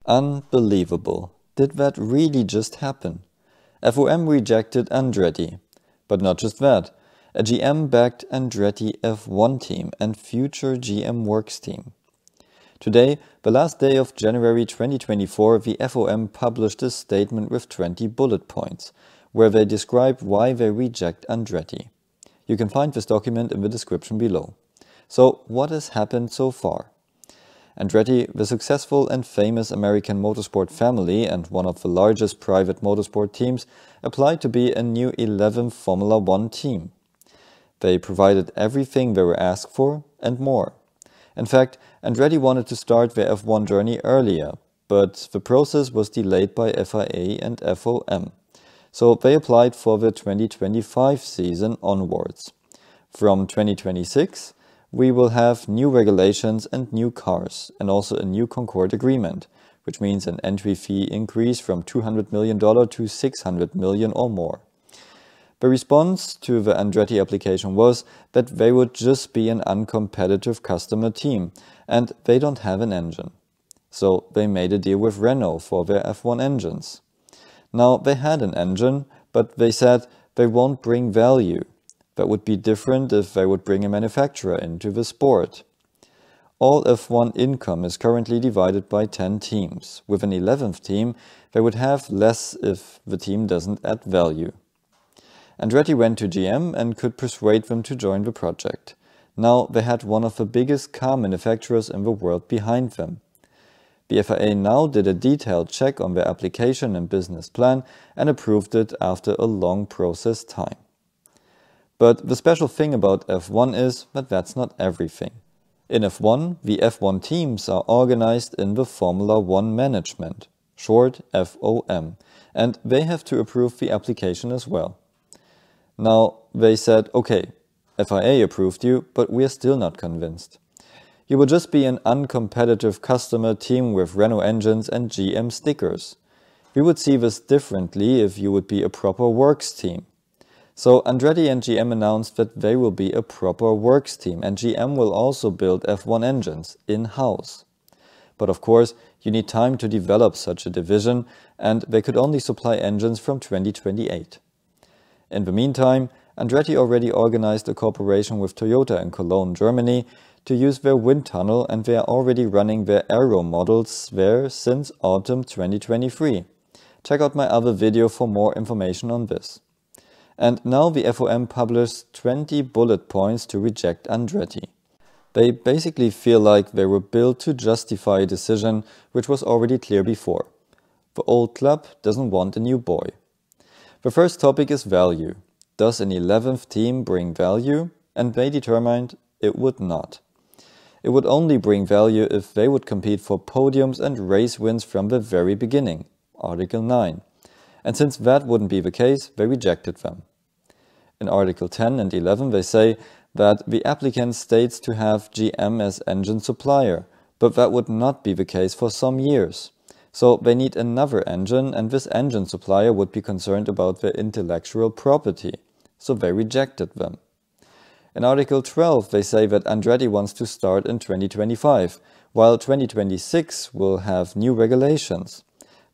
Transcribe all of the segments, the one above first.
Unbelievable. Did that really just happen? FOM rejected Andretti. But not just that. A GM-backed Andretti F1 team and future GM Works team. Today, the last day of January 2024, the FOM published a statement with 20 bullet points, where they describe why they reject Andretti. You can find this document in the description below. So, what has happened so far? Andretti, the successful and famous American motorsport family and one of the largest private motorsport teams, applied to be a new 11th Formula One team. They provided everything they were asked for and more. In fact, Andretti wanted to start their F1 journey earlier, but the process was delayed by FIA and FOM. So they applied for the 2025 season onwards. From 2026, we will have new regulations and new cars, and also a new Concord agreement, which means an entry fee increase from $200 million to $600 million or more. The response to the Andretti application was that they would just be an uncompetitive customer team, and they don't have an engine. So they made a deal with Renault for their F1 engines. Now, they had an engine, but they said they won't bring value. That would be different if they would bring a manufacturer into the sport. All F1 income is currently divided by 10 teams. With an 11th team, they would have less if the team doesn't add value. Andretti went to GM and could persuade them to join the project. Now they had one of the biggest car manufacturers in the world behind them. The FIA now did a detailed check on their application and business plan and approved it after a long process time. But the special thing about F1 is that that's not everything. In F1, the F1 teams are organized in the Formula One Management, short FOM, and they have to approve the application as well. Now, they said, okay, FIA approved you, but we are still not convinced. You will just be an uncompetitive customer team with Renault engines and GM stickers. We would see this differently if you would be a proper works team. So Andretti and GM announced that they will be a proper works team, and GM will also build F1 engines in-house. But of course, you need time to develop such a division, and they could only supply engines from 2028. In the meantime, Andretti already organized a cooperation with Toyota in Cologne, Germany, to use their wind tunnel, and they are already running their aero models there since autumn 2023. Check out my other video for more information on this. And now the FOM published 20 bullet points to reject Andretti. They basically feel like they were built to justify a decision which was already clear before. The old club doesn't want a new boy. The first topic is value. Does an 11th team bring value? And they determined it would not. It would only bring value if they would compete for podiums and race wins from the very beginning, Article 9. And since that wouldn't be the case, they rejected them. In Article 10 and 11 they say that the applicant states to have GM as engine supplier, but that would not be the case for some years. So they need another engine, and this engine supplier would be concerned about their intellectual property. So they rejected them. In Article 12 they say that Andretti wants to start in 2025, while 2026 will have new regulations.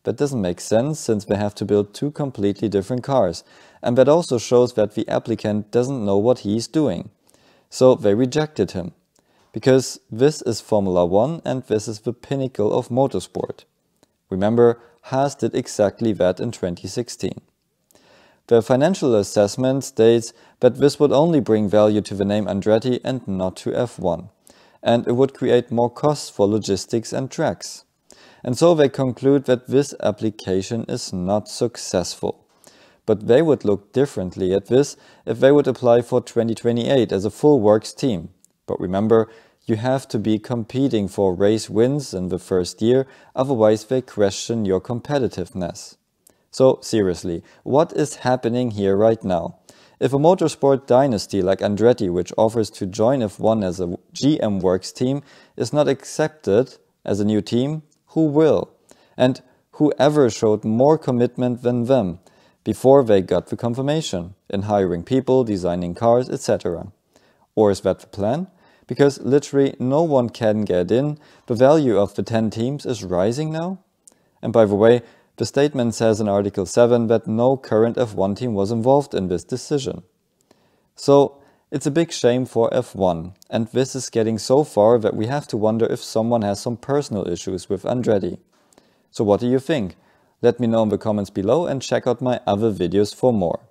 That doesn't make sense since they have to build two completely different cars, and that also shows that the applicant doesn't know what he's doing. So they rejected him, because this is Formula One and this is the pinnacle of motorsport. Remember, Haas did exactly that in 2016. The financial assessment states that this would only bring value to the name Andretti and not to F1, and it would create more costs for logistics and tracks. And so they conclude that this application is not successful. But they would look differently at this if they would apply for 2028 as a full works team. But remember, you have to be competing for race wins in the first year, otherwise they question your competitiveness. So seriously, what is happening here right now? If a motorsport dynasty like Andretti, which offers to join F1 as a GM Works team, is not accepted as a new team, who will? And whoever showed more commitment than them before they got the confirmation in hiring people, designing cars, etc. Or is that the plan? Because literally no one can get in. The value of the 10 teams is rising now. And by the way, the statement says in Article 7 that no current F1 team was involved in this decision. So, it's a big shame for F1, and this is getting so far that we have to wonder if someone has some personal issues with Andretti. So what do you think? Let me know in the comments below and check out my other videos for more.